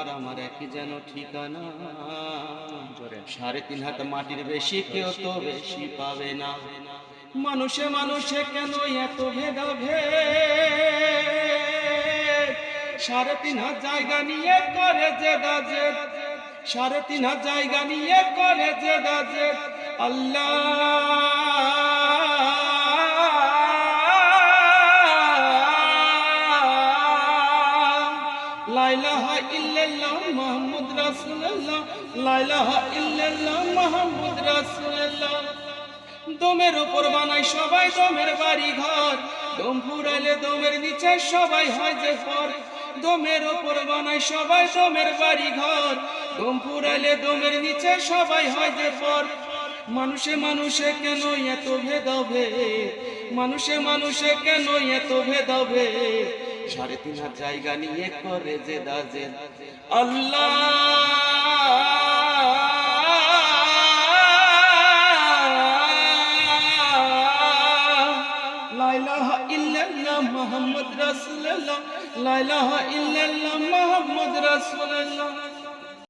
তোমার আমার একই যেন ঠিকানা। 3.5 হাত মাটির বেশি কেউ তো বেশি পাবে না। মানুষে মানুষে কেন এত ভেদাভেদ? 3.5 হাত জায়গা নিয়ে করে জেদাজেদ, 3.5 হাত জায়গা নিয়ে করে জেদাজেদ। আল্লাহ লা ইলাহা ইল্লাল্লাহ মুহাম্মদ রাসূলুল্লাহ, লা ইলাহা ইল্লাল্লাহ মুহাম্মদ রাসূলুল্লাহ। দমের উপর বানাই সবাই দমের বাড়ি ঘর, দম ফুরাইলে দমের নিচে সবাই হয় যে পর। দমের উপর বানাই সবাই দমের বাড়ি ঘর, দম ফুরাইলে দমের নিচে সবাই হয় যে পর। মানুষে মানুষে কেন এত ভেদাভেদ? মানুষে মানুষে কেন এত ভেদাভেদ? 3.5 হাত জায়গা নিয়ে করে জেদাজেদ। আল্লাহ লা ইলাহা ইল্লাল্লাহ মুহাম্মদ রাসূলুল্লাহ, লা ইলাহা ইল্লাল্লাহ মুহাম্মদ রাসূলুল্লাহ।